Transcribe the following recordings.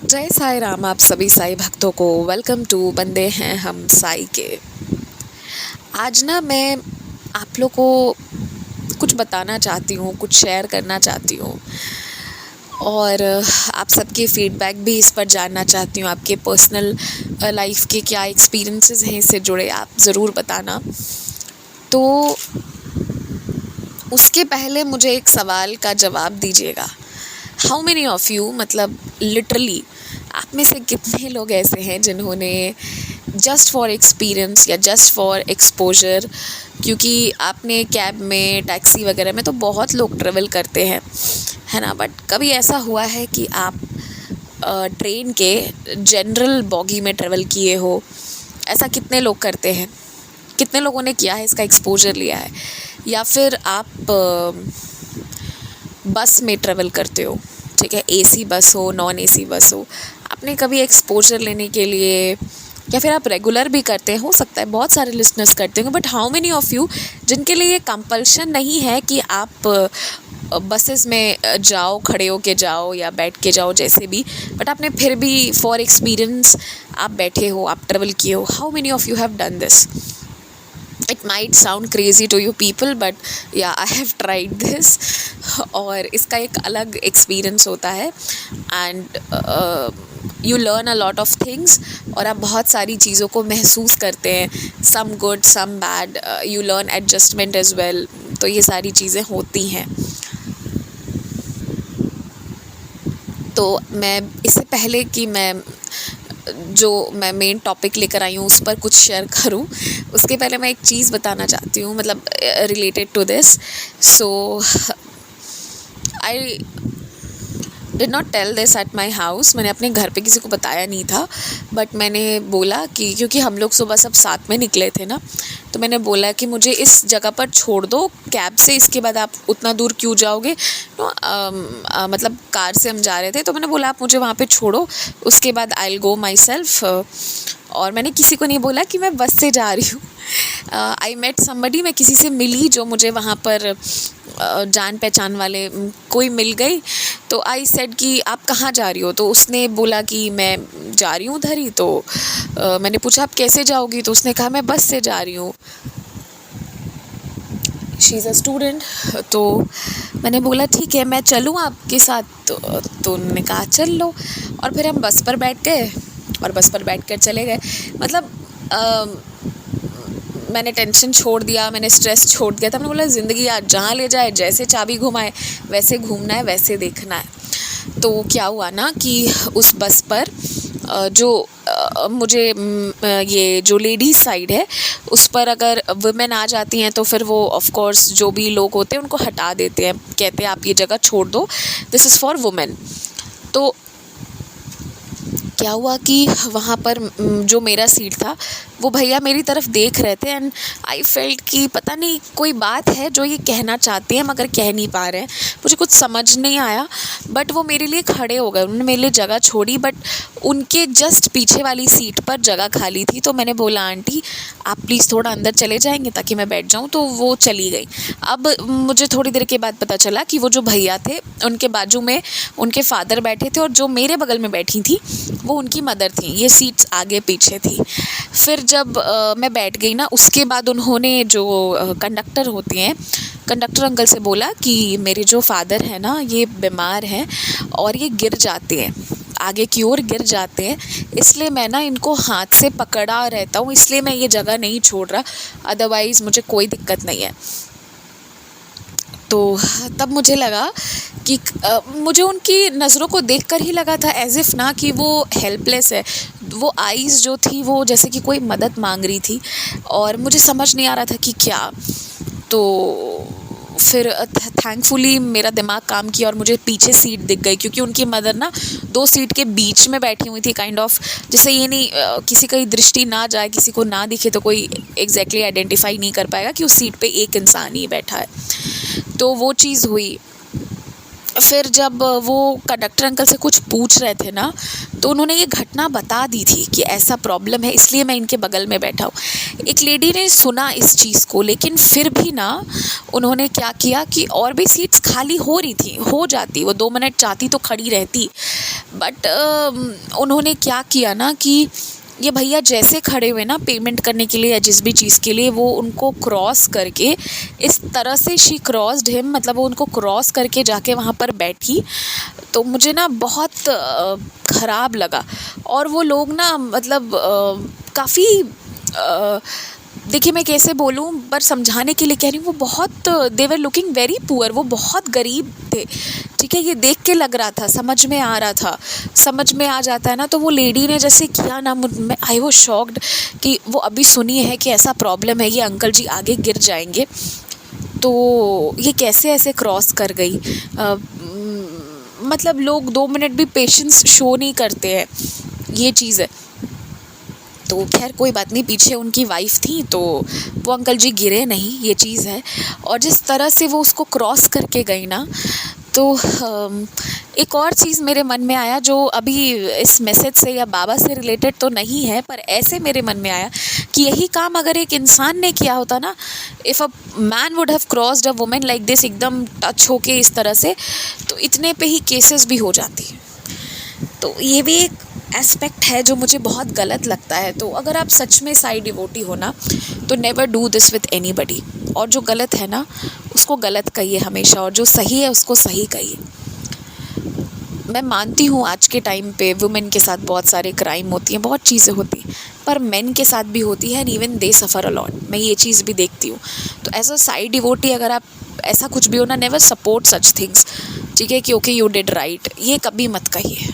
जय साई राम। आप सभी साई भक्तों को वेलकम टू बंदे हैं हम साई के। आज ना मैं आप लोग को कुछ बताना चाहती हूँ, कुछ शेयर करना चाहती हूँ और आप सबके फीडबैक भी इस पर जानना चाहती हूँ। आपके पर्सनल लाइफ के क्या एक्सपीरियंसेस हैं इससे जुड़े, आप ज़रूर बताना। तो उसके पहले मुझे एक सवाल का जवाब दीजिएगा। हाउ मेनी ऑफ़ यू, मतलब लिटरली आप में से कितने लोग ऐसे हैं जिन्होंने जस्ट फॉर एक्सपीरियंस या जस्ट फॉर एक्सपोजर, क्योंकि आपने कैब में, टैक्सी वगैरह में तो बहुत लोग ट्रेवल करते हैं, है ना, बट कभी ऐसा हुआ है कि आप ट्रेन के जनरल बॉगी में ट्रेवल किए हो? ऐसा कितने लोग करते हैं? कितने लोगों ने किया है, इसका एक्सपोजर लिया है? या फिर आप बस में ट्रेवल करते हो, ठीक है, एसी बस हो, नॉन एसी बस हो, आपने कभी एक्सपोजर लेने के लिए, या फिर आप रेगुलर भी करते हो सकता है बहुत सारे लिसनर्स करते होंगे, but how many of you जिनके लिए ये कंपल्शन नहीं है कि आप बसेस में जाओ, खड़े होके जाओ या बैठ के जाओ, जैसे भी, बट आपने फिर भी फॉर एक्सपीरियंस आप बैठे हो, आप ट्रेवल किए हो? How many of you have done this? It might sound crazy to you people, but yeah, I have tried this और इसका एक अलग एक्सपीरियंस होता है and you learn a lot of things और आप बहुत सारी चीज़ों को महसूस करते हैं, some good some bad, you learn adjustment as well. तो ये सारी चीज़ें होती हैं। तो मैं इससे पहले कि मैं मेन टॉपिक लेकर आई हूँ उस पर कुछ शेयर करूँ, उसके पहले मैं एक चीज़ बताना चाहती हूँ, मतलब related to this. So I did not tell this at my house. मैंने अपने घर पे किसी को बताया नहीं था, बट मैंने बोला कि क्योंकि हम लोग सुबह सब साथ में निकले थे ना, तो मैंने बोला कि मुझे इस जगह पर छोड़ दो कैब से, इसके बाद आप उतना दूर क्यों जाओगे। मतलब कार से हम जा रहे थे, तो मैंने बोला आप मुझे वहाँ पे छोड़ो, उसके बाद I will go my self. और मैंने किसी को नहीं बोला कि मैं बस से जा रही हूँ। आई मेट समबडी, मैं किसी से मिली जो मुझे वहाँ पर जान पहचान वाले कोई मिल गई। तो आई सेड कि आप कहाँ जा रही हो? तो उसने बोला कि मैं जा रही हूँ उधर ही। तो मैंने पूछा आप कैसे जाओगी? तो उसने कहा मैं बस से जा रही हूँ, शी इज़ अ स्टूडेंट। तो मैंने बोला ठीक है मैं चलूँ आपके साथ? तो उन्होंने कहा चल लो। और फिर हम बस पर बैठ गए और बस पर बैठ कर चले गए। मतलब मैंने टेंशन छोड़ दिया, मैंने स्ट्रेस छोड़ दिया था। मैंने बोला ज़िंदगी आज जहाँ ले जाए, जैसे चाबी घुमाए वैसे घूमना है, वैसे देखना है। तो क्या हुआ ना कि उस बस पर जो मुझे ये जो लेडीज़ साइड है उस पर अगर वुमेन आ जाती हैं तो फिर वो ऑफ कोर्स जो भी लोग होते हैं उनको हटा देते हैं, कहते हैं आप ये जगह छोड़ दो, दिस इज़ फॉर वुमेन। तो क्या हुआ कि वहाँ पर जो मेरा सीट था वो भैया मेरी तरफ देख रहे थे एंड आई फेल्ट कि पता नहीं कोई बात है जो ये कहना चाहते हैं मगर कह नहीं पा रहे हैं। मुझे कुछ समझ नहीं आया, बट वो मेरे लिए खड़े हो गए, उन्होंने मेरे लिए जगह छोड़ी, बट उनके जस्ट पीछे वाली सीट पर जगह खाली थी। तो मैंने बोला आंटी आप प्लीज़ थोड़ा अंदर चले जाएंगे ताकि मैं बैठ जाऊँ? तो वो चली गई। अब मुझे थोड़ी देर के बाद पता चला कि वो जो भैया थे उनके बाजू में उनके फादर बैठे थे और जो मेरे बगल में बैठी थी वो उनकी मदर थी। ये सीट्स आगे पीछे थी। फिर जब मैं बैठ गई ना, उसके बाद उन्होंने जो कंडक्टर होते हैं, कंडक्टर अंकल से बोला कि मेरे जो फादर हैं ना ये बीमार हैं और ये गिर जाते हैं, आगे की ओर गिर जाते हैं, इसलिए मैं ना इनको हाथ से पकड़ा रहता हूँ, इसलिए मैं ये जगह नहीं छोड़ रहा, अदरवाइज़ मुझे कोई दिक्कत नहीं है। तो तब मुझे लगा कि मुझे उनकी नज़रों को देखकर ही लगा था एज़ इफ़ ना कि वो हेल्पलेस है। वो आईज़ जो थी वो जैसे कि कोई मदद मांग रही थी और मुझे समझ नहीं आ रहा था कि क्या। तो फिर थैंकफुली मेरा दिमाग काम किया और मुझे पीछे सीट दिख गई, क्योंकि उनकी मदर ना 2 सीट के बीच में बैठी हुई थी, काइंड ऑफ जैसे ये नहीं किसी की दृष्टि ना जाए, किसी को ना दिखे तो कोई एग्जैक्टली आइडेंटिफाई नहीं कर पाएगा कि उस सीट पे एक इंसान ही बैठा है। तो वो चीज़ हुई फिर जब वो कंडक्टर अंकल से कुछ पूछ रहे थे ना, तो उन्होंने ये घटना बता दी थी कि ऐसा प्रॉब्लम है, इसलिए मैं इनके बगल में बैठा हूँ। एक लेडी ने सुना इस चीज़ को, लेकिन फिर भी ना उन्होंने क्या किया कि और भी सीट्स खाली हो रही थी, हो जाती, वो 2 मिनट चाहती तो खड़ी रहती, बट उन्होंने क्या किया ना कि ये भैया जैसे खड़े हुए ना पेमेंट करने के लिए या जिस भी चीज़ के लिए, वो उनको क्रॉस करके इस तरह से शी क्रॉस्ड हिम, मतलब वो उनको क्रॉस करके जाके वहाँ पर बैठी। तो मुझे ना बहुत ख़राब लगा। और वो लोग ना मतलब काफ़ी देखिए मैं कैसे बोलूँ, पर समझाने के लिए कह रही हूँ, वो बहुत दे वर लुकिंग वेरी पुअर, वो बहुत गरीब थे, ठीक है। ये देख के लग रहा था, समझ में आ रहा था, समझ में आ जाता है ना। तो वो लेडी ने जैसे किया ना, मैं आई वॉज शॉक्ड कि वो अभी सुनी है कि ऐसा प्रॉब्लम है, ये अंकल जी आगे गिर जाएंगे, तो ये कैसे ऐसे क्रॉस कर गई। मतलब लोग 2 मिनट भी पेशेंस शो नहीं करते हैं, ये चीज़ है। तो खैर कोई बात नहीं, पीछे उनकी वाइफ़ थी, तो वो अंकल जी गिरे नहीं, ये चीज़ है। और जिस तरह से वो उसको क्रॉस करके गई ना, तो एक और चीज़ मेरे मन में आया, जो अभी इस मैसेज से या बाबा से रिलेटेड तो नहीं है, पर ऐसे मेरे मन में आया कि यही काम अगर एक इंसान ने किया होता ना, if a man would have crossed a women like this, एकदम टच होके इस तरह से, तो इतने पे ही केसेस भी हो जाती। तो ये भी एक एस्पेक्ट है जो मुझे बहुत गलत लगता है। तो अगर आप सच में साई डिवोटी हो ना, तो never do this with anybody. और जो गलत है ना, उसको गलत कहिए हमेशा, और जो सही है उसको सही कहिए। मैं मानती हूँ आज के टाइम पे वुमेन के साथ बहुत सारे क्राइम होती हैं, बहुत चीज़ें होती हैं, पर मेन के साथ भी होती है, and even they suffer a lot. मैं ये चीज़ भी देखती हूँ। तो एज अ साई डिवोटी अगर आप ऐसा कुछ भी हो ना, नेवर सपोर्ट सच थिंग्स, ठीक है, कि ओके यू डिड राइट, ये कभी मत कहिए।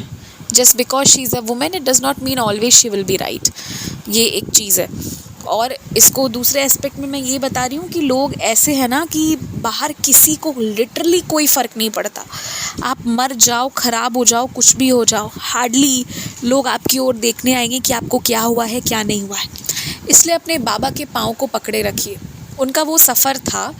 Just because she is a women it does not mean always she will be right, ये एक चीज़ है। और इसको दूसरे एस्पेक्ट में मैं ये बता रही हूँ कि लोग ऐसे हैं ना कि बाहर किसी को लिटरली कोई फ़र्क नहीं पड़ता, आप मर जाओ, ख़राब हो जाओ, कुछ भी हो जाओ, हार्डली लोग आपकी ओर देखने आएंगे कि आपको क्या हुआ है क्या नहीं हुआ है। इसलिए अपने बाबा के पाँव को पकड़े रखिए। उनका वो सफ़र था,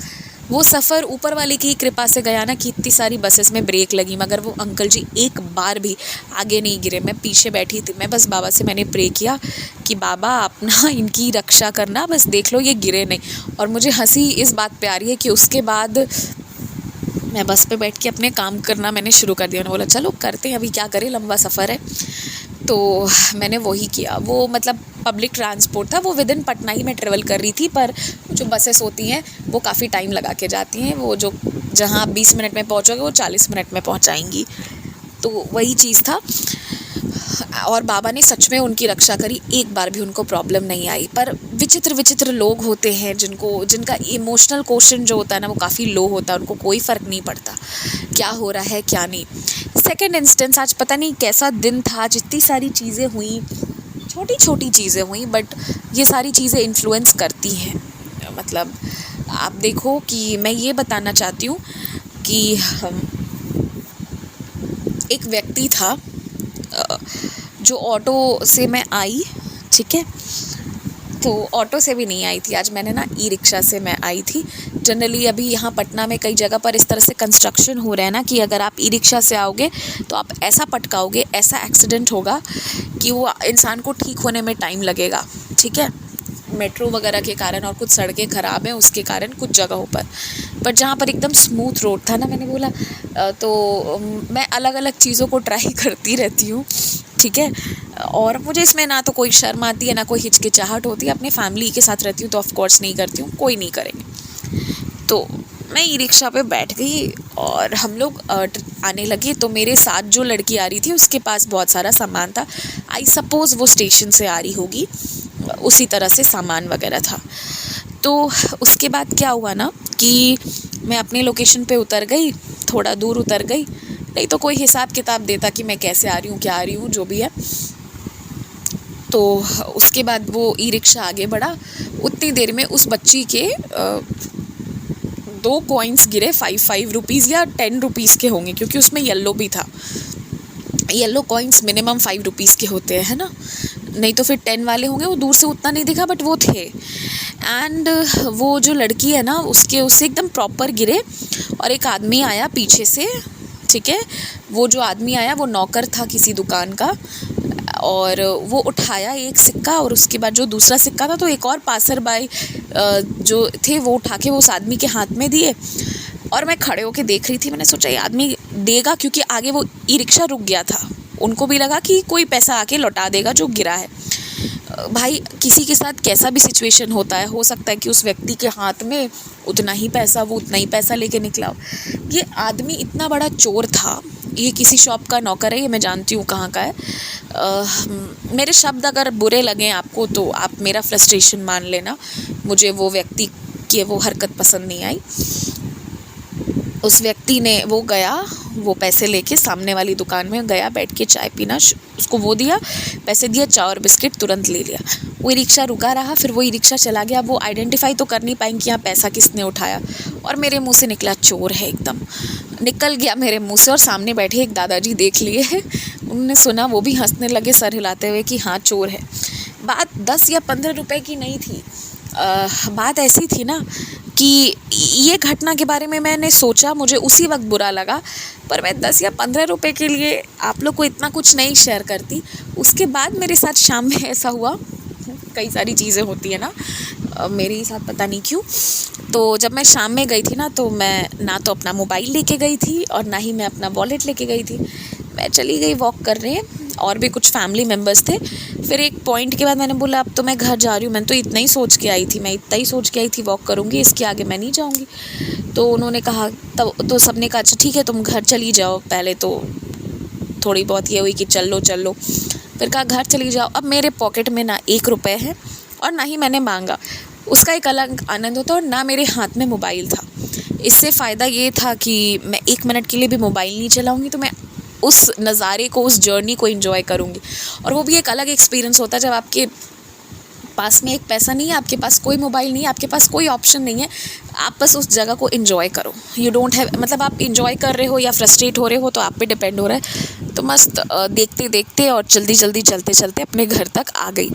वो सफ़र ऊपर वाले की कृपा से गया ना, कि इतनी सारी बसेस में ब्रेक लगी, मगर वो अंकल जी एक बार भी आगे नहीं गिरे। मैं पीछे बैठी थी, मैं बस बाबा से मैंने प्रे किया कि बाबा आप ना इनकी रक्षा करना, बस देख लो ये गिरे नहीं। और मुझे हंसी इस बात पे आ रही है कि उसके बाद मैं बस पे बैठ के अपने काम करना मैंने शुरू कर दिया। मैंने बोला चलो करते हैं, अभी क्या करें, लंबा सफ़र है। तो मैंने वही किया। वो मतलब पब्लिक ट्रांसपोर्ट था, वो विद इन पटना ही मैं ट्रेवल कर रही थी, पर जो बसेस होती हैं वो काफ़ी टाइम लगा के जाती हैं, वो जो जहाँ आप 20 मिनट में पहुँचोगे वो 40 मिनट में पहुँचाएंगी। तो वही चीज़ था। और बाबा ने सच में उनकी रक्षा करी, एक बार भी उनको प्रॉब्लम नहीं आई। पर विचित्र विचित्र लोग होते हैं जिनका इमोशनल क्वेश्चन जो होता है ना, वो काफ़ी लो होता है, उनको कोई फ़र्क नहीं पड़ता क्या हो रहा है क्या नहीं। सेकंड इंस्टेंस, आज पता नहीं कैसा दिन था, जितनी सारी चीज़ें हुई, छोटी छोटी चीज़ें हुई, बट ये सारी चीज़ें इन्फ्लुएंस करती हैं। मतलब आप देखो कि मैं ये बताना चाहती हूँ कि एक व्यक्ति था, जो ऑटो से मैं आई, ठीक है, तो ऑटो से भी नहीं आई थी आज, मैंने ना ई रिक्शा से मैं आई थी। जनरली अभी यहाँ पटना में कई जगह पर इस तरह से कंस्ट्रक्शन हो रहा है ना, कि अगर आप ई रिक्शा से आओगे तो आप ऐसा पटकाओगे, ऐसा एक्सीडेंट होगा कि वो इंसान को ठीक होने में टाइम लगेगा, ठीक है। मेट्रो वगैरह के कारण और कुछ सड़कें ख़राब हैं उसके कारण कुछ जगहों पर जहाँ पर एकदम स्मूथ रोड था ना, मैंने बोला तो मैं अलग अलग चीज़ों को ट्राई करती रहती हूँ, ठीक है। और मुझे इसमें ना तो कोई शर्म आती है ना कोई हिचकिचाहट होती है। अपने फैमिली के साथ रहती हूँ तो ऑफ कोर्स नहीं करती हूँ, कोई नहीं करेंगे। तो मैं ई रिक्शा पे बैठ गई और हम लोग आने लगे। तो मेरे साथ जो लड़की आ रही थी उसके पास बहुत सारा सामान था, आई सपोज़ वो स्टेशन से आ रही होगी, उसी तरह से सामान वगैरह था। तो उसके बाद क्या हुआ ना कि मैं अपनी लोकेशन पे उतर गई, थोड़ा दूर उतर गई, नहीं तो कोई हिसाब किताब देता कि मैं कैसे आ रही हूँ क्या आ रही हूँ जो भी है। तो उसके बाद वो ई रिक्शा आगे बढ़ा, उतनी देर में उस बच्ची के 2 कॉइन्स गिरे, 5 रुपीज़ या 10 रुपीज़ के होंगे, क्योंकि उसमें येलो भी था। येलो कॉइन्स मिनिमम 5 रुपीज़ के होते हैं, है ना, नहीं तो फिर 10 वाले होंगे। वो दूर से उतना नहीं दिखा बट वो थे। एंड वो जो लड़की है ना उससे एकदम प्रॉपर गिरे और एक आदमी आया पीछे से, ठीक है। वो जो आदमी आया वो नौकर था किसी दुकान का, और वो उठाया एक सिक्का और उसके बाद जो दूसरा सिक्का था तो एक और पासरबाई जो थे वो उठा के वो उस आदमी के हाथ में दिए। और मैं खड़े होके देख रही थी, मैंने सोचा ये आदमी देगा, क्योंकि आगे वो ई रिक्शा रुक गया था, उनको भी लगा कि कोई पैसा आके लौटा देगा जो गिरा है। भाई किसी के साथ कैसा भी सिचुएशन होता है, हो सकता है कि उस व्यक्ति के हाथ में उतना ही पैसा, वो उतना ही पैसा लेके निकला हो। ये आदमी इतना बड़ा चोर था। ये किसी शॉप का नौकर है, ये मैं जानती हूँ कहाँ का है। मेरे शब्द अगर बुरे लगें आपको तो आप मेरा फ्रस्ट्रेशन मान लेना। मुझे वो व्यक्ति की वो हरकत पसंद नहीं आई। उस व्यक्ति ने वो गया, वो पैसे लेके सामने वाली दुकान में गया, बैठ के चाय पीना, उसको वो दिया, पैसे दिया, चाय और बिस्किट तुरंत ले लिया। वो ई रिक्शा रुका रहा, फिर वो ई रिक्शा चला गया। वो आइडेंटिफाई तो कर नहीं पाएंगे कि यहाँ पैसा किसने उठाया, और मेरे मुंह से निकला चोर है, एकदम निकल गया मेरे मुंह से। और सामने बैठे एक दादाजी देख लिए, उन्होंने सुना, वो भी हंसने लगे सर हिलाते हुए कि हाँ चोर है। बात 10 या 15 रुपए की नहीं थी। बात ऐसी थी ना कि ये घटना के बारे में मैंने सोचा, मुझे उसी वक्त बुरा लगा, पर मैं 10 या 15 रुपए के लिए आप लोग को इतना कुछ नहीं शेयर करती। उसके बाद मेरे साथ शाम में ऐसा हुआ, कई सारी चीज़ें होती है ना मेरे साथ, पता नहीं क्यों। तो जब मैं शाम में गई थी ना, तो मैं ना तो अपना मोबाइल लेके गई थी और ना ही मैं अपना वॉलेट लेके गई थी। मैं चली गई वॉक करने, और भी कुछ फैमिली मेम्बर्स थे। फिर एक पॉइंट के बाद मैंने बोला अब तो मैं घर जा रही हूँ, मैं तो इतना ही सोच के आई थी, मैं इतना ही सोच के आई थी वॉक करूँगी, इसके आगे मैं नहीं जाऊँगी। तो उन्होंने कहा, तब तो सबने कहा अच्छा ठीक है तुम घर चली जाओ। पहले तो थोड़ी बहुत ये हुई कि चल लो, फिर कहा घर चली जाओ। अब मेरे पॉकेट में ना 1 रुपये है और ना ही मैंने मांगा, उसका एक अलग आनंद होता, और ना मेरे हाथ में मोबाइल था। इससे फ़ायदा ये था कि मैं 1 मिनट के लिए भी मोबाइल नहीं चलाऊँगी, तो मैं उस नज़ारे को, उस जर्नी को एंजॉय करूँगी। और वो भी एक अलग एक्सपीरियंस होता है जब आपके पास में एक पैसा नहीं है, आपके पास कोई मोबाइल नहीं है, आपके पास कोई ऑप्शन नहीं है, आप बस उस जगह को एंजॉय करो। यू डोंट हैव, मतलब आप एंजॉय कर रहे हो या फ्रस्ट्रेट हो रहे हो तो आप पे डिपेंड हो रहा है। तो मस्त देखते देखते और जल्दी चलते चलते अपने घर तक आ गई,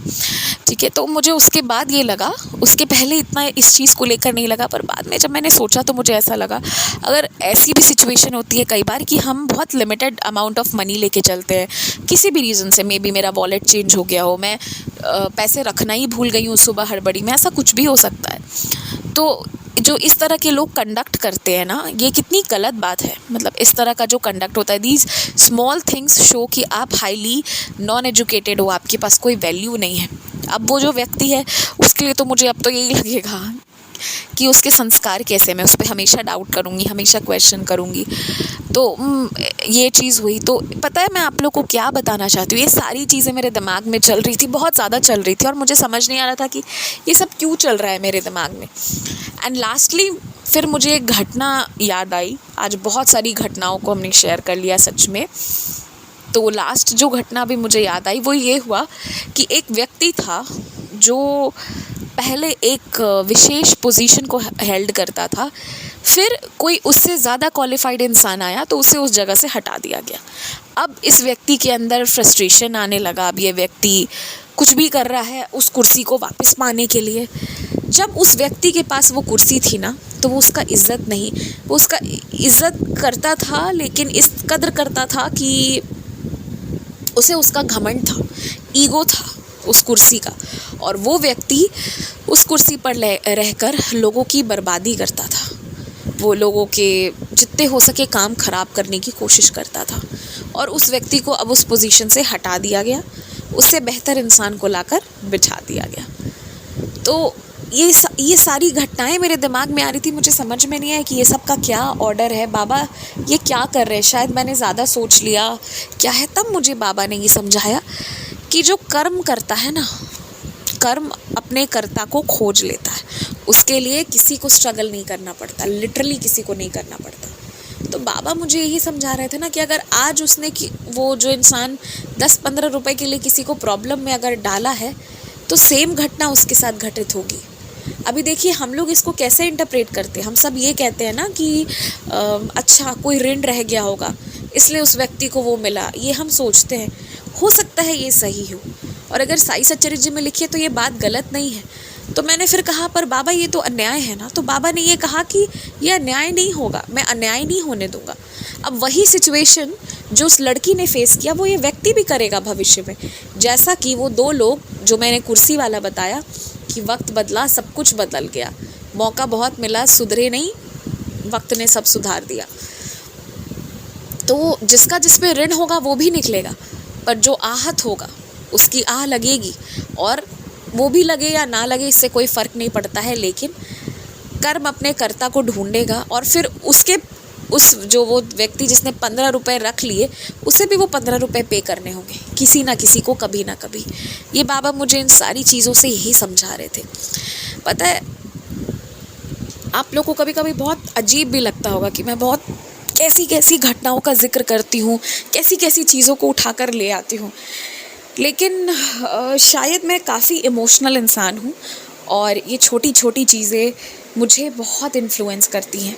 ठीक है। तो मुझे उसके बाद ये लगा, उसके पहले इतना इस चीज़ को लेकर नहीं लगा, पर बाद में जब मैंने सोचा तो मुझे ऐसा लगा, अगर ऐसी भी सिचुएशन होती है कई बार कि हम बहुत लिमिटेड अमाउंट ऑफ मनी लेके चलते हैं किसी भी रीज़न से, मे बी मेरा वॉलेट चेंज हो गया हो, मैं पैसे रखना ही भूल गई हूँ सुबह हड़बड़ी में, ऐसा कुछ भी हो सकता है। तो जो इस तरह के लोग कंडक्ट करते हैं ना, ये कितनी गलत बात है। मतलब इस तरह का जो कंडक्ट होता है, दीज स्मॉल थिंग्स शो कि आप हाईली नॉन एजुकेटेड हो, आपके पास कोई वैल्यू नहीं है। अब वो जो व्यक्ति है उसके लिए तो मुझे अब तो यही लगेगा कि उसके संस्कार कैसे, मैं उस पर हमेशा डाउट करूँगी, हमेशा क्वेश्चन करूँगी। तो ये चीज़ हुई। तो पता है मैं आप लोग को क्या बताना चाहती हूँ, ये सारी चीज़ें मेरे दिमाग में चल रही थी, बहुत ज़्यादा चल रही थी, और मुझे समझ नहीं आ रहा था कि ये सब क्यों चल रहा है मेरे दिमाग में। एंड लास्टली फिर मुझे एक घटना याद आई। आज बहुत सारी घटनाओं को हमने शेयर कर लिया सच में। तो लास्ट जो घटना भी मुझे याद आई वो ये हुआ कि एक व्यक्ति था जो पहले एक विशेष पोजीशन को हेल्ड करता था, फिर कोई उससे ज़्यादा क्वालिफाइड इंसान आया तो उसे उस जगह से हटा दिया गया। अब इस व्यक्ति के अंदर फ्रस्ट्रेशन आने लगा। अब ये व्यक्ति कुछ भी कर रहा है उस कुर्सी को वापस पाने के लिए। जब उस व्यक्ति के पास वो कुर्सी थी ना, तो वो उसका इज़्ज़त नहीं, वो उसका इज़्ज़त करता था, लेकिन इस कदर करता था कि उसे उसका घमंड था, ईगो था उस कुर्सी का, और वो व्यक्ति उस कुर्सी पर रहकर लोगों की बर्बादी करता था। वो लोगों के जितने हो सके काम ख़राब करने की कोशिश करता था, और उस व्यक्ति को अब उस पोजीशन से हटा दिया गया, उससे बेहतर इंसान को लाकर बिठा दिया गया। तो ये सारी घटनाएं मेरे दिमाग में आ रही थी, मुझे समझ में नहीं आया कि ये सब का क्या ऑर्डर है। बाबा ये क्या कर रहे हैं, शायद मैंने ज़्यादा सोच लिया क्या है। तब मुझे बाबा ने ये समझाया कि जो कर्म करता है ना, कर्म अपने कर्ता को खोज लेता है, उसके लिए किसी को स्ट्रगल नहीं करना पड़ता, लिटरली किसी को नहीं करना पड़ता। तो बाबा मुझे यही समझा रहे थे ना कि अगर आज उसने वो जो इंसान 10-15 रुपए के लिए किसी को प्रॉब्लम में अगर डाला है, तो सेम घटना उसके साथ घटित होगी। अभी देखिए हम लोग इसको कैसे इंटरप्रेट करते हैं, हम सब ये कहते हैं ना कि अच्छा कोई ऋण रह गया होगा इसलिए उस व्यक्ति को वो मिला, ये हम सोचते हैं। हो सकता है ये सही हो, और अगर साई सच्चरित्र में लिखिए तो ये बात गलत नहीं है, तो मैंने फिर कहा पर बाबा ये तो अन्याय है ना। तो बाबा ने ये कहा कि ये अन्याय नहीं होगा, मैं अन्याय नहीं होने दूंगा। अब वही सिचुएशन जो उस लड़की ने फेस किया वो ये व्यक्ति भी करेगा भविष्य में। जैसा कि वो 2 लोग जो मैंने कुर्सी वाला बताया कि वक्त बदला, सब कुछ बदल गया, मौका बहुत मिला, सुधरे नहीं, वक्त ने सब सुधार दिया। तो जिसका जिस पे ऋण होगा वो भी निकलेगा, पर जो आहत होगा उसकी आह लगेगी, और वो भी लगे या ना लगे इससे कोई फ़र्क नहीं पड़ता है, लेकिन कर्म अपने कर्ता को ढूंढेगा। और फिर उस जो वो व्यक्ति जिसने 15 रुपये रख लिए उसे भी वो 15 रुपये पे करने होंगे किसी ना किसी को, कभी ना कभी। ये बाबा मुझे इन सारी चीज़ों से यही समझा रहे थे। पता है आप लोगों को कभी कभी बहुत अजीब भी लगता होगा कि मैं बहुत कैसी कैसी घटनाओं का जिक्र करती हूँ, कैसी कैसी चीज़ों को उठाकर ले आती हूँ, लेकिन शायद मैं काफ़ी इमोशनल इंसान हूँ और ये छोटी छोटी चीज़ें मुझे बहुत इन्फ्लुएंस करती हैं।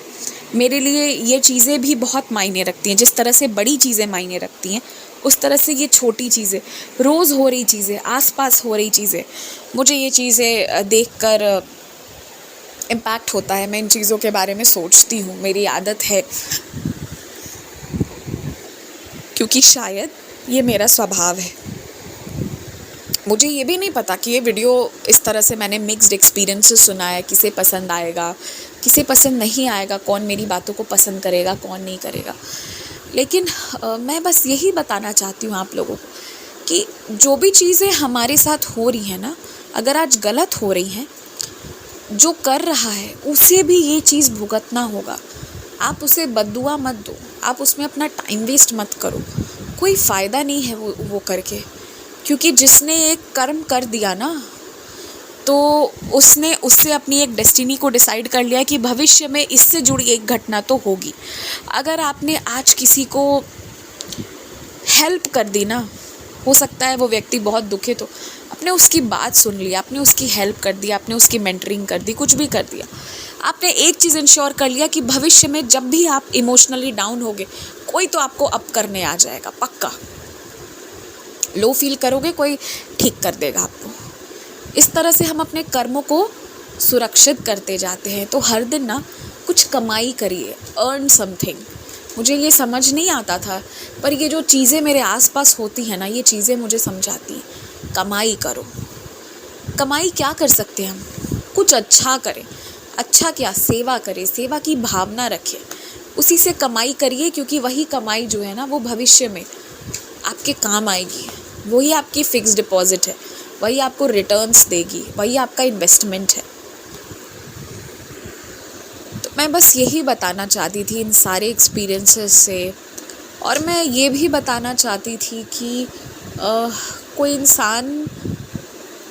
मेरे लिए ये चीज़ें भी बहुत मायने रखती हैं। जिस तरह से बड़ी चीज़ें मायने रखती हैं उस तरह से ये छोटी चीज़ें, रोज़ हो रही चीज़ें, आसपास हो रही चीज़ें, मुझे ये चीज़ें देखकर इम्पैक्ट होता है। मैं इन चीज़ों के बारे में सोचती हूँ, मेरी आदत है, क्योंकि शायद ये मेरा स्वभाव है। मुझे ये भी नहीं पता कि ये वीडियो इस तरह से मैंने मिक्स्ड एक्सपीरियंसेस सुना है, किसे पसंद आएगा, किसे पसंद नहीं आएगा, कौन मेरी बातों को पसंद करेगा, कौन नहीं करेगा। लेकिन मैं बस यही बताना चाहती हूँ आप लोगों को कि जो भी चीज़ें हमारे साथ हो रही हैं ना, अगर आज गलत हो रही हैं, जो कर रहा है उसे भी ये चीज़ भुगतना होगा। आप उसे बद्दुआ मत दो, आप उसमें अपना टाइम वेस्ट मत करो, कोई फ़ायदा नहीं है वो करके। क्योंकि जिसने एक कर्म कर दिया ना, तो उसने उससे अपनी एक डेस्टिनी को डिसाइड कर लिया कि भविष्य में इससे जुड़ी एक घटना तो होगी। अगर आपने आज किसी को हेल्प कर दी ना, हो सकता है वो व्यक्ति बहुत दुखित हो, आपने उसकी बात सुन ली, आपने उसकी हेल्प कर दी, आपने उसकी मेंटरिंग कर दी, कुछ भी कर दिया, आपने एक चीज़ इंश्योर कर लिया कि भविष्य में जब भी आप इमोशनली डाउन होगे कोई तो आपको अप करने आ जाएगा, पक्का। लो फील करोगे कोई ठीक कर देगा आपको। इस तरह से हम अपने कर्मों को सुरक्षित करते जाते हैं। तो हर दिन ना कुछ कमाई करिए, अर्न समथिंग। मुझे ये समझ नहीं आता था, पर ये जो चीज़ें मेरे आसपास होती हैं ना, ये चीज़ें मुझे समझाती हैं। कमाई करो। कमाई क्या कर सकते हैं हम? कुछ अच्छा करें। अच्छा क्या, सेवा करें, सेवा की भावना रखें, उसी से कमाई करिए, क्योंकि वही कमाई जो है ना वो भविष्य में आपके काम आएगी। वही आपकी फिक्स डिपॉजिट है, वही आपको रिटर्न्स देगी, वही आपका इन्वेस्टमेंट है। तो मैं बस यही बताना चाहती थी इन सारे एक्सपीरियंसेस से। और मैं ये भी बताना चाहती थी कि कोई इंसान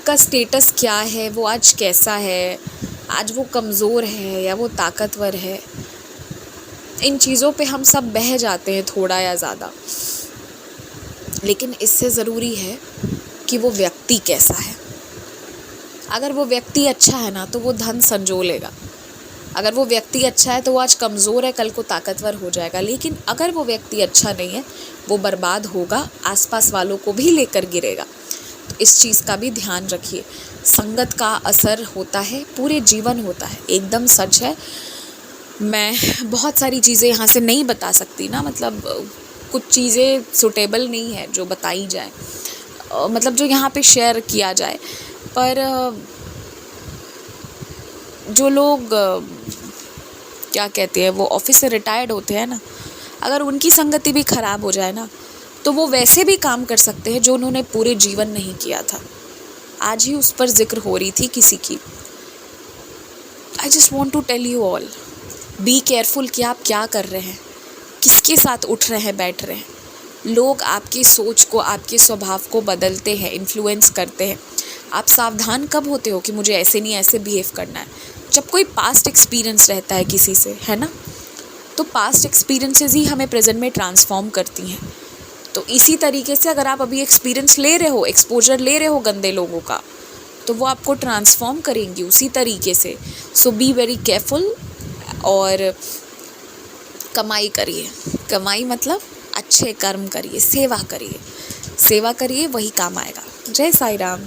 का स्टेटस क्या है, वो आज कैसा है, आज वो कमज़ोर है या वो ताकतवर है, इन चीज़ों पे हम सब बह जाते हैं थोड़ा या ज़्यादा। लेकिन इससे ज़रूरी है कि वो व्यक्ति कैसा है। अगर वो व्यक्ति अच्छा है ना, तो वो धन संजो लेगा। अगर वो व्यक्ति अच्छा है तो वो आज कमज़ोर है, कल को ताकतवर हो जाएगा। लेकिन अगर वो व्यक्ति अच्छा नहीं है, वो बर्बाद होगा, आसपास वालों को भी लेकर गिरेगा। तो इस चीज़ का भी ध्यान रखिए। संगत का असर होता है, पूरे जीवन होता है, एकदम सच है। मैं बहुत सारी चीज़ें यहाँ से नहीं बता सकती ना, मतलब कुछ चीज़ें सुटेबल नहीं है जो बताई जाए, मतलब जो यहाँ पे शेयर किया जाए। पर जो लोग क्या कहते हैं, वो ऑफिस से रिटायर्ड होते हैं ना, अगर उनकी संगति भी ख़राब हो जाए ना, तो वो वैसे भी काम कर सकते हैं जो उन्होंने पूरे जीवन नहीं किया था। आज ही उस पर जिक्र हो रही थी किसी की। I just want to tell you all, be careful कि आप क्या कर रहे हैं, किसके साथ उठ रहे हैं, बैठ रहे हैं। लोग आपकी सोच को, आपके स्वभाव को बदलते हैं, इन्फ्लुएंस करते हैं। आप सावधान कब होते हो कि मुझे ऐसे नहीं ऐसे बिहेव करना है? जब कोई पास्ट एक्सपीरियंस रहता है किसी से, है ना, तो पास्ट एक्सपीरियंसेस ही हमें प्रेजेंट में ट्रांसफॉर्म करती हैं। तो इसी तरीके से अगर आप अभी एक्सपीरियंस ले रहे हो, एक्सपोजर ले रहे हो गंदे लोगों का, तो वो आपको ट्रांसफॉर्म करेंगी उसी तरीके से। सो बी वेरी केयरफुल और कमाई करिए। कमाई मतलब अच्छे कर्म करिए, सेवा करिए, सेवा करिए, वही काम आएगा। जय साई राम।